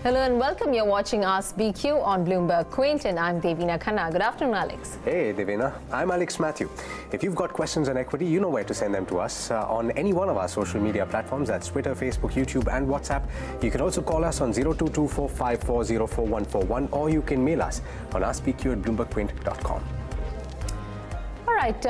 Hello and welcome. You're watching Ask BQ on BloombergQuint and I'm Devina Khanna. Good afternoon, Alex. Hey, Devina. I'm Alex Matthew. If you've got questions on equity, you know where to send them to us on any one of our social media platforms. That's Twitter, Facebook, YouTube, and WhatsApp. You can also call us on 022454044141 or you can mail us on askbq@bloombergquint.com. All right,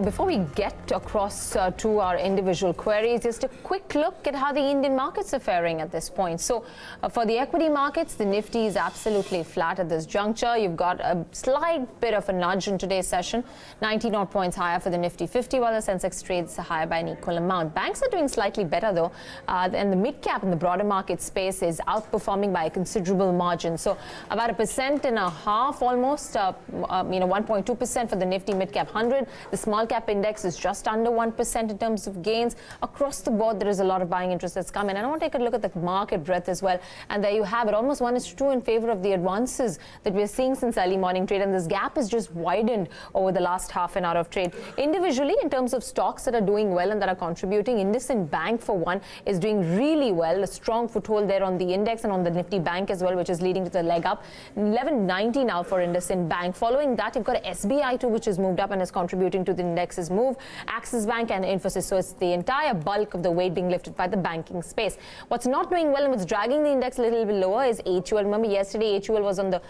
before we get across to our individual queries, just a quick look at how the Indian markets are faring at this point. So for the equity markets, the Nifty is absolutely flat at this juncture. You've got a slight bit of a nudge in today's session, 90 odd points higher for the Nifty 50, while the Sensex trades higher by an equal amount. Banks are doing slightly better though, and the mid cap in the broader market space is outperforming by a considerable margin. So about 1.5% almost, 1.2% for the Nifty mid cap 100. The small cap index is just under 1% in terms of gains. Across the board, there is a lot of buying interest that's come in. And I want to take a look at the market breadth as well. And there you have it, almost 1:2 in favor of the advances that we're seeing since early morning trade. And this gap has just widened over the last half an hour of trade. Individually, in terms of stocks that are doing well and that are contributing, IndusInd Bank, for one, is doing really well. A strong foothold there on the index and on the Nifty Bank as well, which is leading to the leg up. 1190 now for IndusInd Bank. Following that, you've got SBI too, which has moved up and is contributing to the index's move. Axis Bank and Infosys. So it's the entire bulk of the weight being lifted by the banking space. What's not doing well and what's dragging the index a little bit lower is HUL. Remember, yesterday HUL was on the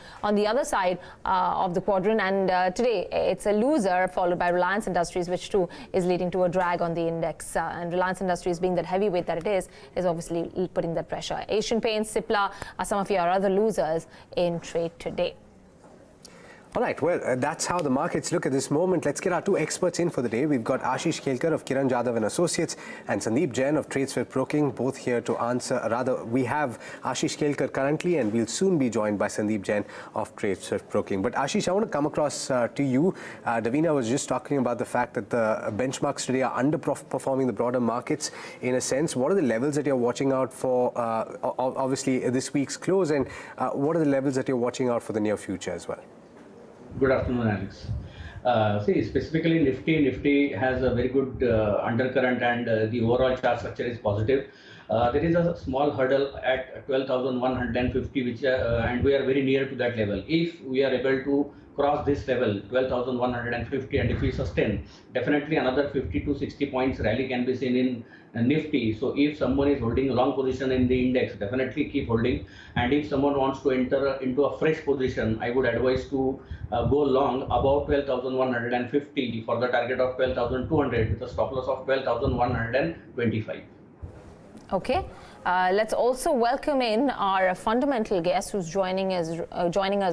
other side of the quadrant, and today it's a loser, followed by Reliance Industries, which too is leading to a drag on the index. And Reliance Industries, being that heavyweight that it is obviously putting that pressure. Asian Paints, Cipla are some of your other losers in trade today. All right, well, that's how the markets look at this moment. Let's get our two experts in for the day. We've got Ashish Kelkar of Kiran, Jadhav and Associates and Sandeep Jain of Tradeswift Broking, both here to answer. Rather, we have Ashish Kelkar currently, and we'll soon be joined by Sandeep Jain of Tradeswift Broking. But Ashish, I want to come across to you. Davina was just talking about the fact that the benchmarks today are underperforming the broader markets in a sense. What are the levels that you're watching out for, obviously, this week's close, and what are the levels that you're watching out for the near future as well? Good afternoon, Alex. See, specifically Nifty has a very good undercurrent, and the overall chart structure is positive. There is a small hurdle at 12,150, which and we are very near to that level. If we are able to cross this level, 12,150, and if we sustain, definitely another 50 to 60 points rally can be seen in Nifty. So if someone is holding a long position in the index, definitely keep holding. And if someone wants to enter into a fresh position, I would advise to go long above 12,150 for the target of 12,200 with a stop loss of 12,125. Okay. Let's also welcome in our fundamental guest who's joining us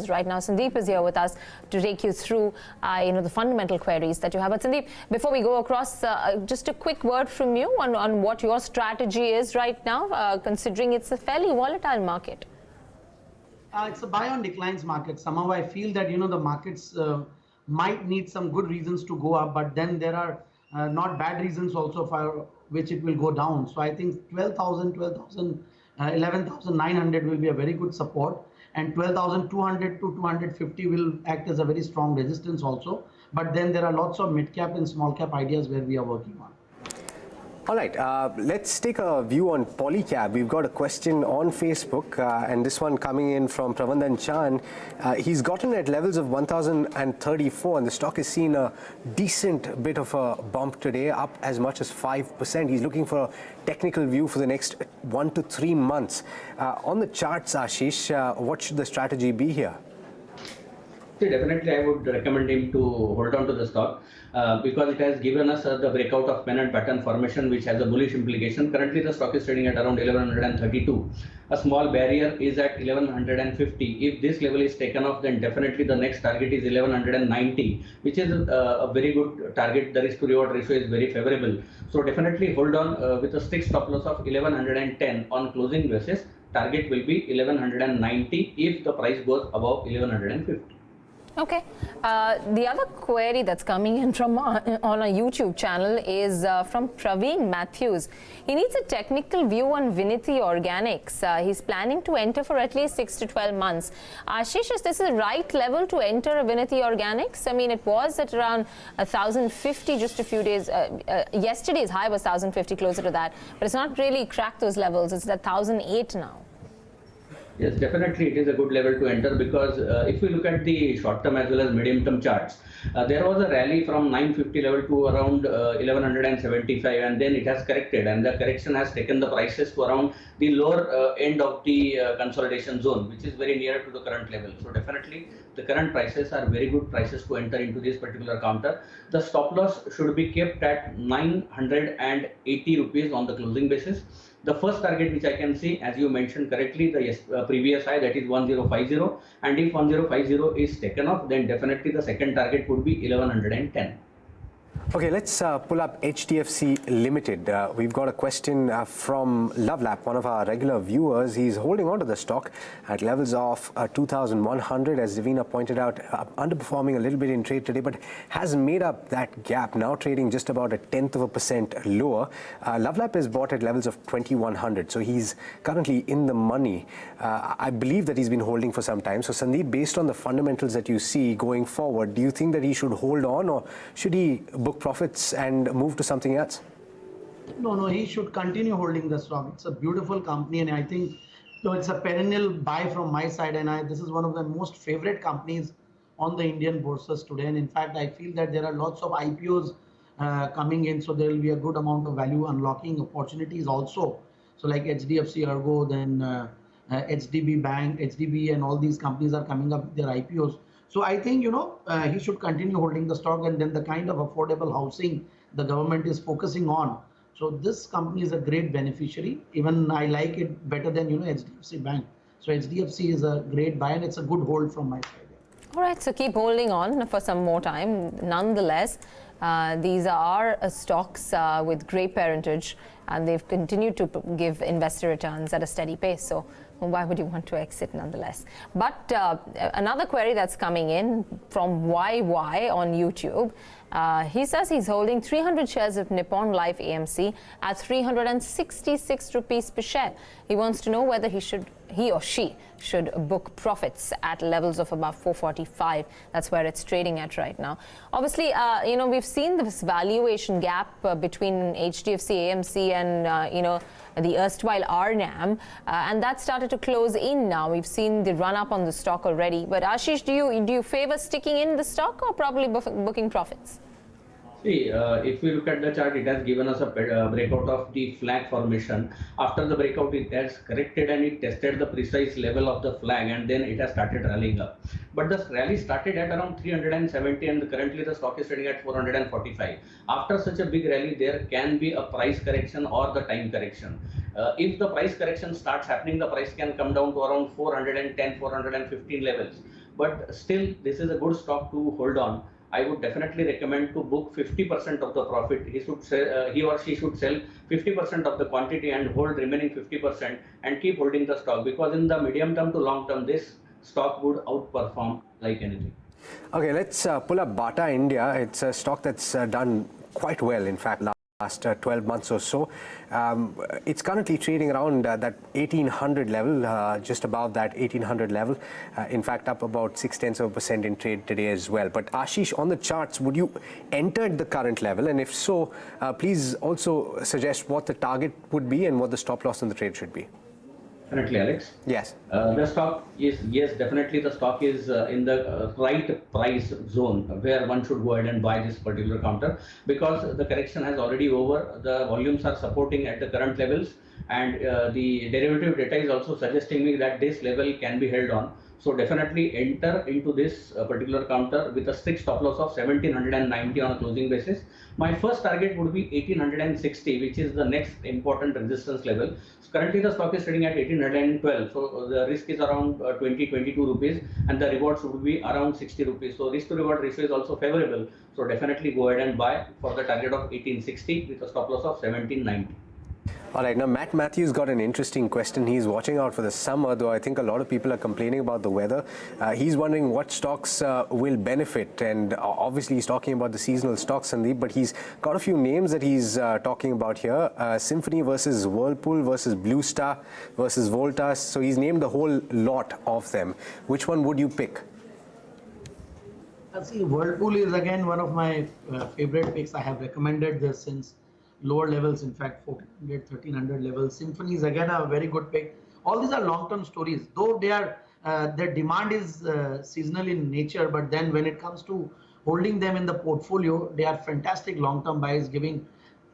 right now. Sandeep is here with us to take you through the fundamental queries that you have. But Sandeep, before we go across, just a quick word from you on what your strategy is right now, considering it's a fairly volatile market. It's a buy on declines market. Somehow I feel that the markets might need some good reasons to go up, but then there are not bad reasons also for which it will go down. So I think 11,900 will be a very good support, and 12,200 to 250 will act as a very strong resistance also. But then there are lots of mid cap and small cap ideas where we are working on. All right, let's take a view on Polycab. We've got a question on Facebook, and this one coming in from Pravandan Chan. He's gotten at levels of 1,034, and the stock has seen a decent bit of a bump today, up as much as 5%. He's looking for a technical view for the next 1 to 3 months. On the charts, Ashish, what should the strategy be here? See, definitely I would recommend him to hold on to the stock because it has given us the breakout of pennant pattern formation, which has a bullish implication. Currently the stock is trading at around 1132. A small barrier is at 1150. If this level is taken off, then definitely the next target is 1190, which is a very good target. The risk to reward ratio is very favorable. So definitely hold on with a strict stop loss of 1110 on closing basis. Target will be 1190 if the price goes above 1150. Okay. The other query that's coming in from on our YouTube channel is from Praveen Matthews. He needs a technical view on Vinity Organics. He's planning to enter for at least 6 to 12 months. Ashish, is this the right level to enter Vinity Organics? I mean, it was at around 1,050 just a few days. Yesterday's high was 1,050, closer to that. But it's not really cracked those levels. It's at 1,008 now. Yes, definitely it is a good level to enter because if we look at the short term as well as medium term charts, there was a rally from 950 level to around 1175, and then it has corrected, and the correction has taken the prices to around the lower end of the consolidation zone, which is very near to the current level. So definitely the current prices are very good prices to enter into this particular counter. The stop loss should be kept at 980 rupees on the closing basis. The first target which I can see, as you mentioned correctly, the previous high, that is 1050, and if 1050 is taken off, then definitely the second target would be 1110. Okay, let's pull up HDFC Limited. We've got a question from Lovelap, one of our regular viewers. He's holding on to the stock at levels of 2,100, as Davina pointed out, underperforming a little bit in trade today, but has made up that gap, now trading just about 0.1% lower. Lovelap is bought at levels of 2,100, so he's currently in the money. I believe that he's been holding for some time. So Sandeep, based on the fundamentals that you see going forward, do you think that he should hold on, or should he book profits and move to something else? No, he should continue holding the stock. It's a beautiful company, and I think it's a perennial buy from my side. And this is one of the most favorite companies on the Indian bourses today. And in fact, I feel that there are lots of IPOs coming in, so there will be a good amount of value unlocking opportunities also. So like HDFC Ergo, then HDB Bank, HDB, and all these companies are coming up with their IPOs. So I think, he should continue holding the stock, and then the kind of affordable housing the government is focusing on. So this company is a great beneficiary. Even I like it better than, HDFC Bank. So HDFC is a great buy, and it's a good hold from my side. All right, so keep holding on for some more time. Nonetheless, these are stocks with great parentage, and they've continued to give investor returns at a steady pace. So why would you want to exit nonetheless? But another query that's coming in from YY on YouTube. He says he's holding 300 shares of Nippon Life AMC at 366 rupees per share. He wants to know whether he or she should book profits at levels of about 445. That's where it's trading at right now. Obviously, we've seen this valuation gap between HDFC AMC and the erstwhile RNAM, and that started to close in now. We've seen the run up on the stock already. But Ashish, do you favor sticking in the stock or probably booking profits? See, if we look at the chart, it has given us a breakout of the flag formation. After the breakout, it has corrected and it tested the precise level of the flag, and then it has started rallying up. But the rally started at around 370, and currently the stock is trading at 445. After such a big rally, there can be a price correction or the time correction. If the price correction starts happening, the price can come down to around 410, 415 levels. But still, this is a good stock to hold on. I would definitely recommend to book 50% of the profit. He or she should sell 50% of the quantity and hold remaining 50% and keep holding the stock, because in the medium term to long term, this stock would outperform like anything. Okay, let's pull up Bata India. It's a stock that's done quite well, in fact, last 12 months or so. It's currently trading around that 1800 level, just above that 1800 level. In fact, up about 0.6% in trade today as well. But Ashish, on the charts, would you enter at the current level? And if so, please also suggest what the target would be and what the stop loss in the trade should be. Definitely, Alex. Yes. The stock is, yes, definitely the stock is in the right price zone where one should go ahead and buy this particular counter, because the correction has already over. The volumes are supporting at the current levels, and the derivative data is also suggesting me that this level can be held on. So definitely enter into this particular counter with a strict stop loss of 1790 on a closing basis. My first target would be 1860, which is the next important resistance level. So currently the stock is trading at 1812, so the risk is around 22 rupees, and the rewards would be around 60 rupees. So risk to reward ratio is also favorable. So definitely go ahead and buy for the target of 1860 with a stop loss of 1790. All right, now Matt Matthews got an interesting question. He's watching out for the summer, though I think a lot of people are complaining about the weather. He's wondering what stocks will benefit, and obviously he's talking about the seasonal stocks, Sandeep, but he's got a few names that he's talking about here. Symphony versus Whirlpool versus Blue Star versus Voltas. So he's named the whole lot of them. Which one would you pick? See, Whirlpool is again one of my favorite picks. I have recommended this since lower levels, in fact 1400, 1300 levels. Symphony is again a very good pick. All these are long-term stories, though their demand is seasonal in nature, but then when it comes to holding them in the portfolio, they are fantastic long-term buys, giving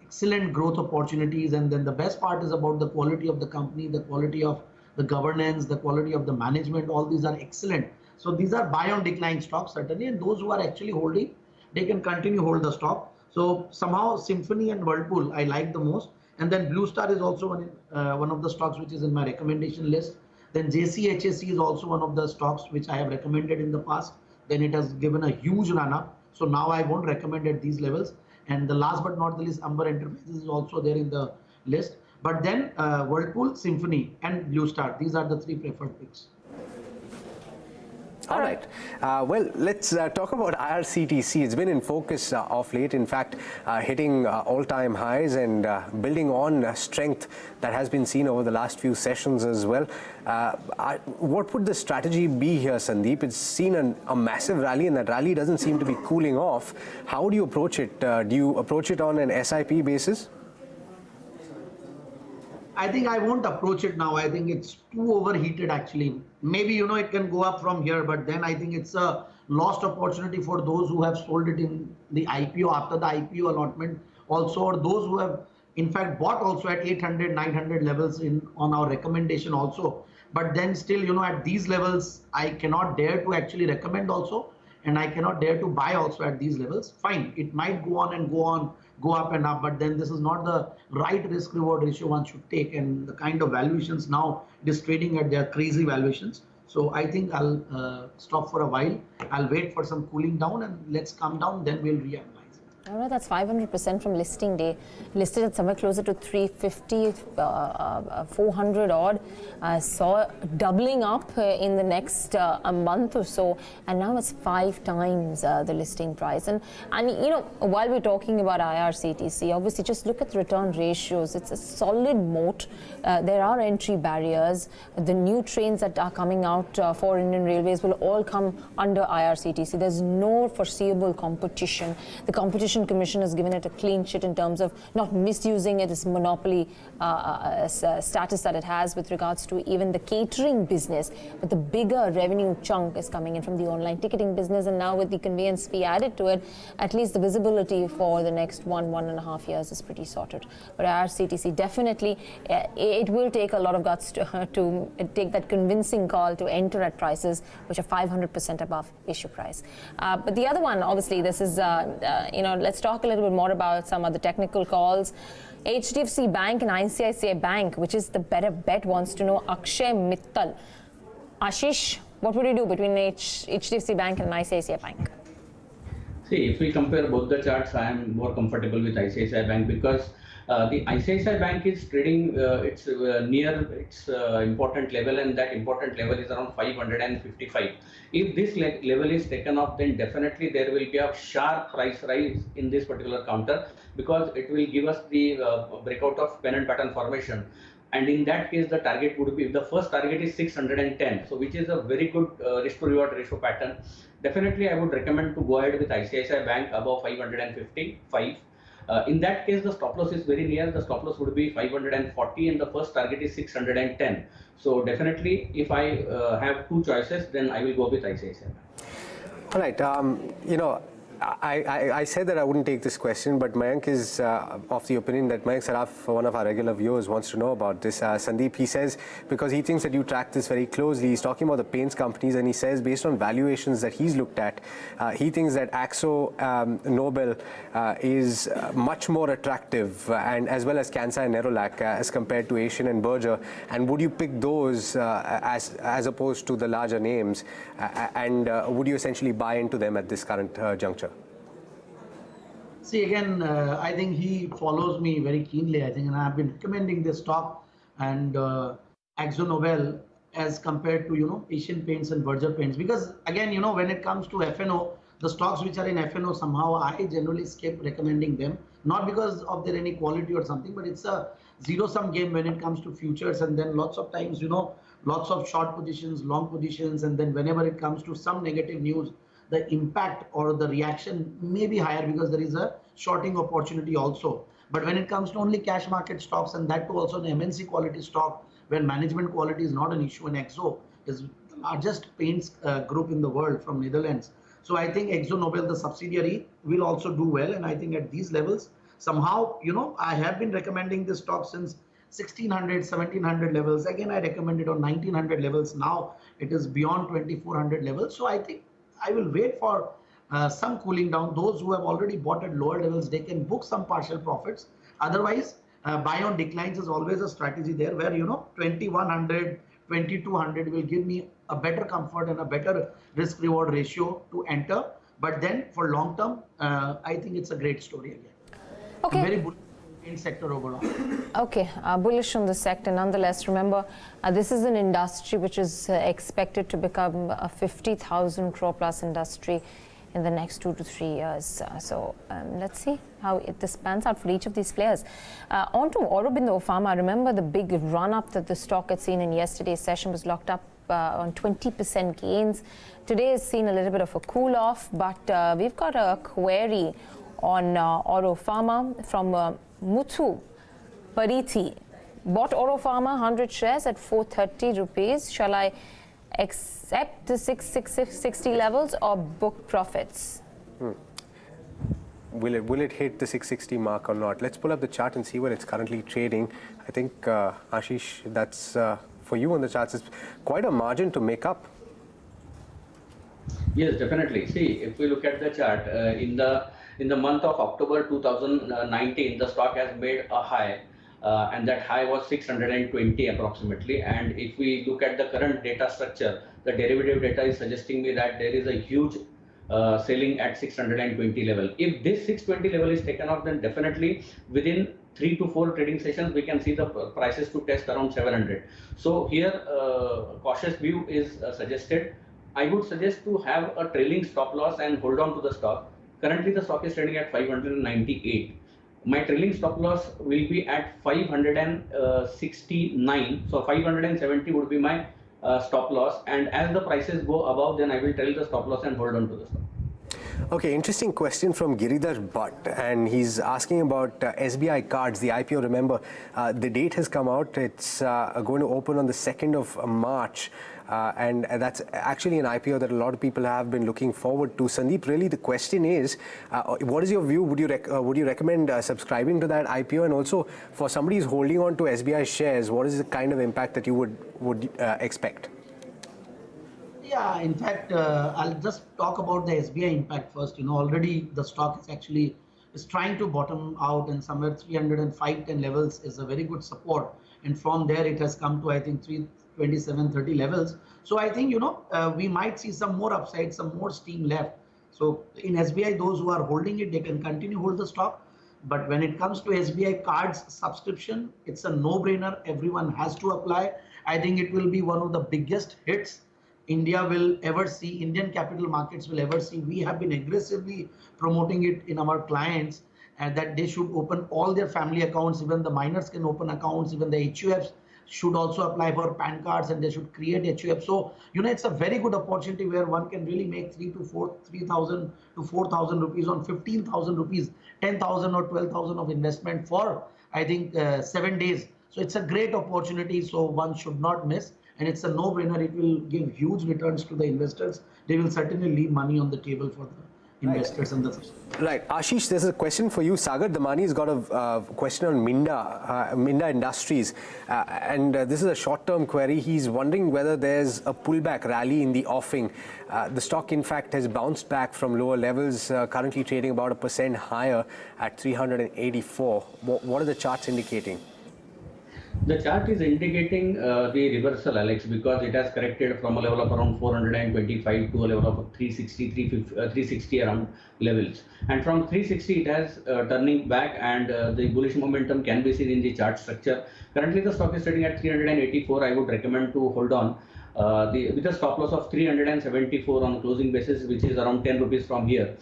excellent growth opportunities. And then the best part is about the quality of the company, the quality of the governance, the quality of the management. All these are excellent. So these are buy on decline stocks certainly, and those who are actually holding, they can continue hold the stock. So somehow Symphony and Whirlpool I like the most, and then Blue Star is also one of the stocks which is in my recommendation list. Then JCHSC is also one of the stocks which I have recommended in the past. Then it has given a huge run up, so now I won't recommend at these levels. And the last but not the least, Amber Enterprises is also there in the list. But then Whirlpool, Symphony, and Blue Star, these are the three preferred picks. All right. Well, let's talk about IRCTC. It's been in focus of late, in fact, hitting all-time highs and building on strength that has been seen over the last few sessions as well. What would the strategy be here, Sandeep? It's seen a massive rally, and that rally doesn't seem to be cooling off. How do you approach it? Do you approach it on an SIP basis? I think I won't approach it now. I think it's too overheated actually. Maybe, it can go up from here, but then I think it's a lost opportunity for those who have sold it in the IPO, after the IPO allotment also, or those who have in fact bought also at 800, 900 levels on our recommendation also. But then still, at these levels, I cannot dare to actually recommend also, and I cannot dare to buy also at these levels. Fine, it might go on and go up and up, but then this is not the right risk reward ratio one should take, and the kind of valuations now it is trading at their crazy valuations. So I think I'll stop for a while. I'll wait for some cooling down, and let's come down, then we'll reanalyze. All right, that's 500% from listing day. Listed at somewhere closer to 350, 400 odd. Saw doubling up in the next a month or so, and now it's 5 times the listing price. And while we're talking about IRCTC, obviously just look at the return ratios. It's a solid moat. There are entry barriers. The new trains that are coming out for Indian Railways will all come under IRCTC. There's no foreseeable competition. The Competition Commission has given it a clean sheet in terms of not misusing its monopoly status that it has with regards to even the catering business. But the bigger revenue chunk is coming in from the online ticketing business, and now with the conveyance fee added to it, at least the visibility for the next 1.5 years is pretty sorted. But IRCTC definitely, it will take a lot of guts to take that convincing call to enter at prices which are 500% above issue price. But the other one, obviously, this is, let's talk a little bit more about some of the technical calls. HDFC Bank and ICICI Bank, which is the better bet, wants to know Akshay Mittal. Ashish, what would you do between HDFC Bank and ICICI Bank? See, if we compare both the charts, I am more comfortable with ICICI Bank because the ICICI Bank is trading it's near its important level, and that important level is around 555. If this level is taken off, then definitely there will be a sharp price rise in this particular counter, because it will give us the breakout of pen and pattern formation. And in that case, the target would be, the first target is 610, so which is a very good risk to reward ratio pattern. Definitely, I would recommend to go ahead with ICICI Bank above 555. In that case, the stop loss is very near. The stop loss would be 540, and the first target is 610. So definitely, if I have two choices, then I will go with ICICI Bank. All right. I said that I wouldn't take this question, but Mayank is of the opinion that Mayank Saraf, one of our regular viewers, wants to know about this. Sandeep, he says, because he thinks that you track this very closely, he's talking about the paints companies, and he says based on valuations that he's looked at, he thinks that Akzo Nobel is much more attractive, and as well as Kansai and Nerolac as compared to Asian and Berger. And would you pick those as opposed to the larger names, and would you essentially buy into them at this current juncture? See, again, I think he follows me very keenly, I think, and I've been recommending this stock and Akzo Nobel as compared to, Asian Paints and Berger Paints. Because again, when it comes to F&O, the stocks which are in F&O, somehow I generally skip recommending them. Not because of their inequality or something, but it's a zero-sum game when it comes to futures. And then lots of times, lots of short positions, long positions. And then whenever it comes to some negative news, the impact or the reaction may be higher because there is a shorting opportunity also. But when it comes to only cash market stocks, and that too also an MNC quality stock when management quality is not an issue. And Exo is the largest paints group in the world from Netherlands. So I think Exo Nobel, the subsidiary, will also do well. And I think at these levels, somehow, I have been recommending this stock since 1600, 1700 levels. Again, I recommended on 1900 levels. Now it is beyond 2400 levels. So I think I will wait for some cooling down. Those who have already bought at lower levels, they can book some partial profits. Otherwise, buy on declines is always a strategy there where, 2100, 2200 will give me a better comfort and a better risk reward ratio to enter. But then for long term, I think it's a great story again. Okay. Very bullish in sector overall. Okay, bullish on the sector. Nonetheless, remember, this is an industry which is expected to become a 50,000 crore plus industry in the next 2 to 3 years. So let's see how this pans out for each of these players. On to Aurobindo Pharma. Remember the big run-up that the stock had seen in yesterday's session was locked up on 20% gains. Today has seen a little bit of a cool-off, but we've got a query on Auro Pharma from Muthu Pariti. Bought Auro Pharma 100 shares at 430 rupees. Shall I accept the 660 levels or book profits? Will it hit the 660 mark or not? Let's pull up the chart and see where it's currently trading. I think, Ashish, that's for you on the charts. It's quite a margin to make up. Yes, definitely. See, if we look at the chart, in the month of October 2019, the stock has made a high, and that high was 620 approximately. And if we look at the current data structure, the derivative data is suggesting me that there is a huge selling at 620 level. If this 620 level is taken off, then definitely within 3 to 4 trading sessions, we can see the prices to test around 700. So here, cautious view is suggested. I would suggest to have a trailing stop loss and hold on to the stock. Currently, the stock is trading at 598. My trailing stop loss will be at 569. So 570 would be my stop loss. And as the prices go above, then I will trail the stop loss and hold on to the stock. Okay, interesting question from Giridhar Bhatt, and he's asking about SBI Cards, the IPO. Remember, the date has come out. It's going to open on the 2nd of March. And that's actually an IPO that a lot of people have been looking forward to. Sandeep, really the question is, what is your view? Would you recommend subscribing to that IPO? And also, for somebody who's holding on to SBI shares, what is the kind of impact that you would expect? Yeah, in fact, I'll just talk about the SBI impact first. Already the stock is trying to bottom out, and somewhere 305-10 levels is a very good support. And from there, it has come to, I think, 327-30 levels. So I think, we might see some more upside, some more steam left. So in SBI, those who are holding it, they can continue hold the stock. But when it comes to SBI Cards subscription, it's a no-brainer. Everyone has to apply. I think it will be one of the biggest hits India will ever see, Indian capital markets will ever see. We have been aggressively promoting it in our clients, and that they should open all their family accounts. Even the minors can open accounts. Even the HUFs should also apply for PAN cards, and they should create HUFs. So, it's a very good opportunity where one can really make 3,000 to 4,000 rupees on 15,000 rupees, 10,000 or 12,000 of investment for, I think, 7 days. So it's a great opportunity. So one should not miss. And it's a no-brainer. It will give huge returns to the investors. They will certainly leave money on the table for the investors and the. Right, Ashish, there's a question for you. Sagar Damani's got a question on Minda Industries, and this is a short-term query. He's wondering whether there's a pullback rally in the offing. The stock, in fact, has bounced back from lower levels, currently trading about 1% higher at 384. What are the charts indicating? The chart is indicating the reversal, Alex, because it has corrected from a level of around 425 to a level of 360 around levels. And from 360, it has turning back, and the bullish momentum can be seen in the chart structure. Currently, the stock is trading at 384. I would recommend to hold on with a stop loss of 374 on closing basis, which is around 10 rupees from here.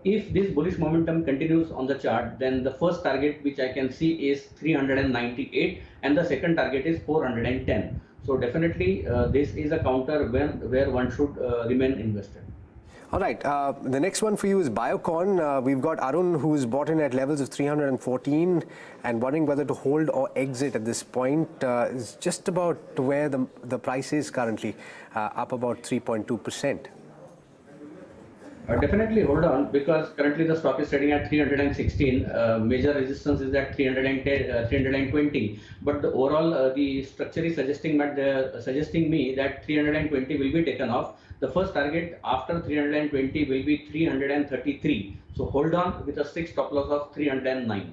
If this bullish momentum continues on the chart, then the first target which I can see is 398 and the second target is 410. So definitely this is a counter where one should remain invested. All right, the next one for you is Biocon. We've got Arun, who's bought in at levels of 314 and wondering whether to hold or exit at this point. Is just about where the price is currently, up about 3.2%. Definitely hold on, because currently the stock is trading at 316. Major resistance is at 310, 320. But the overall, the structure is suggesting me that 320 will be taken off. The first target after 320 will be 333. So hold on with a strict stop loss of 309.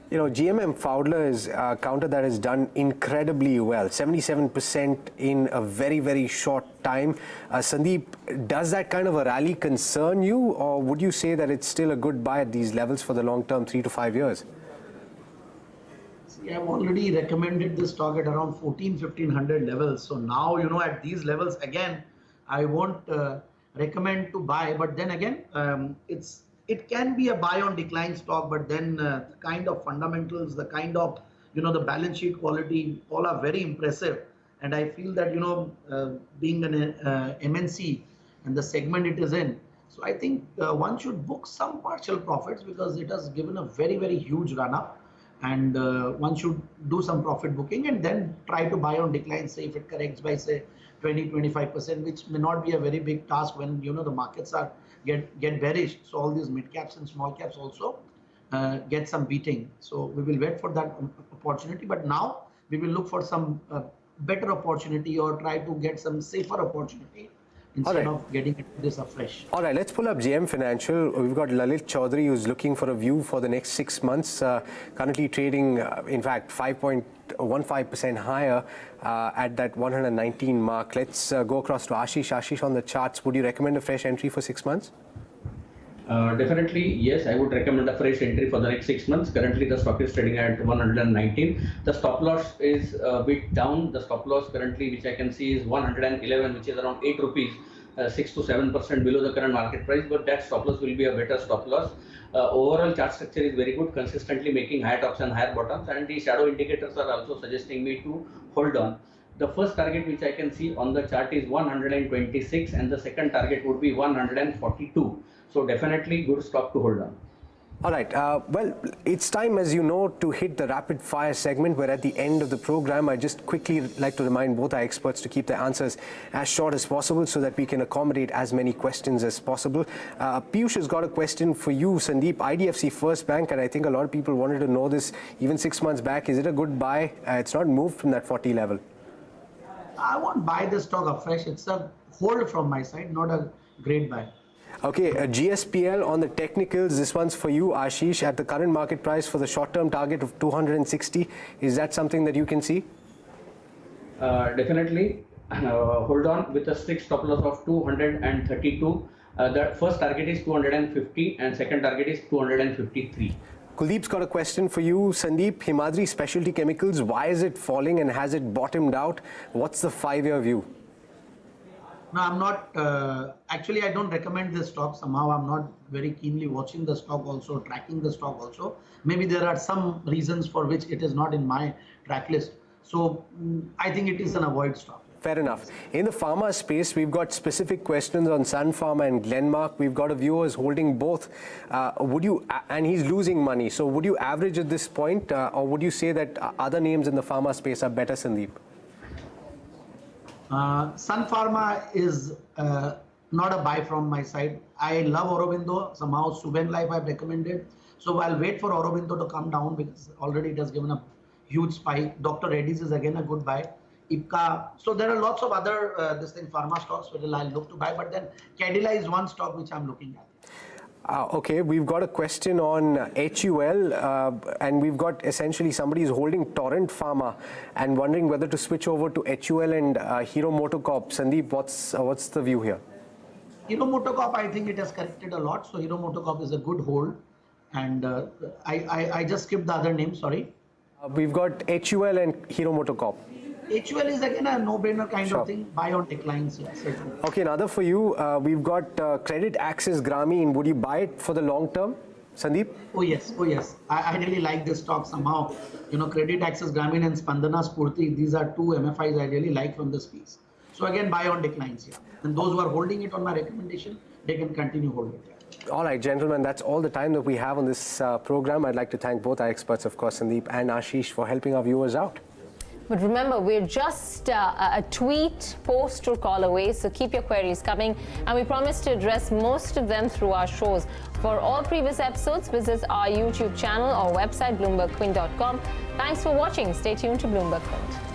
You know, GMM Fowler is a counter that has done incredibly well, 77% in a very, very short time. Sandeep, does that kind of a rally concern you, or would you say that it's still a good buy at these levels for the long term, 3 to 5 years? See, I've already recommended this stock at around 1500 levels. So now, at these levels, again, I won't recommend to buy. But then again, it can be a buy on decline stock, but then the kind of fundamentals, the kind of, the balance sheet quality, all are very impressive. And I feel that, being an MNC and the segment it is in, so I think one should book some partial profits because it has given a very, very huge run up. And one should do some profit booking and then try to buy on decline, say if it corrects by say 20-25%, which may not be a very big task when the markets are get bearish. So all these mid caps and small caps also get some beating. So we will wait for that opportunity. But now we will look for some better opportunity or try to get some safer opportunity instead of getting into this afresh. All right, let's pull up JM Financial. We've got Lalit Chaudhary, who's looking for a view for the next 6 months, currently trading, in fact, 5.15% higher at that 119 mark. Let's go across to Ashish. Ashish, on the charts, would you recommend a fresh entry for 6 months? Definitely, yes, I would recommend a fresh entry for the next 6 months. Currently, the stock is trading at 119. The stop loss is a bit down. The stop loss currently, which I can see, is 111, which is around 8 rupees, 6 to 7% below the current market price. But that stop loss will be a better stop loss. Overall chart structure is very good, consistently making higher tops and higher bottoms, and the shadow indicators are also suggesting me to hold on. The first target which I can see on the chart is 126, and the second target would be 142. So definitely good stock to hold on. All right. Well, it's time, as you know, to hit the rapid fire segment. We're at the end of the program. I just quickly like to remind both our experts to keep their answers as short as possible so that we can accommodate as many questions as possible. Piyush has got a question for you, Sandeep. IDFC First Bank, and I think a lot of people wanted to know this even 6 months back. Is it a good buy? It's not moved from that 40 level. I won't buy this stock afresh. It's a hold from my side, not a great buy. Okay, GSPL on the technicals. This one's for you, Ashish. At the current market price for the short-term target of 260, is that something that you can see? Definitely. Hold on with a strict stop loss of 232. The first target is 250 and second target is 253. Kuldeep's got a question for you, Sandeep. Himadri Specialty Chemicals, why is it falling and has it bottomed out? What's the 5-year view? No, I'm not, actually I don't recommend this stock. Somehow I'm not very keenly watching the stock also, tracking the stock also. Maybe there are some reasons for which it is not in my track list. So I think it is an avoid stock. Fair enough. In the pharma space, we've got specific questions on Sun Pharma and Glenmark. We've got a viewer who's holding both. And he's losing money. So would you average at this point, or would you say that other names in the pharma space are better, Sandeep? Sun Pharma is not a buy from my side. I love Aurobindo. Somehow Suben Life I've recommended. So I'll wait for Aurobindo to come down because already it has given a huge spike. Dr. Reddy's is again a good buy. Ipca. So there are lots of other pharma stocks where I'll look to buy. But then Cadila is one stock which I'm looking at. Okay, we've got a question on HUL, and we've got essentially somebody who's holding Torrent Pharma and wondering whether to switch over to HUL and Hero MotoCorp. Sandeep, what's the view here? Hero MotoCorp, I think it has corrected a lot. So Hero MotoCorp is a good hold. And I just skipped the other name, sorry. We've got HUL and Hero MotoCorp. HUL is again a no-brainer kind of thing. Buy on declines, yeah, certainly. Okay, another for you. We've got Credit Access Grameen. Would you buy it for the long term, Sandeep? Oh yes, oh yes. I really like this stock somehow. Credit Access Grameen and Spandana Spurti, these are two MFIs I really like from this piece. So again, buy on declines here. And those who are holding it on my recommendation, they can continue holding it. All right, gentlemen, that's all the time that we have on this program. I'd like to thank both our experts, of course, Sandeep and Ashish, for helping our viewers out. But remember, we're just a tweet, post, or call away, so keep your queries coming. And we promise to address most of them through our shows. For all previous episodes, visit our YouTube channel or website, BloombergQuint.com. Thanks for watching. Stay tuned to BloombergQuint.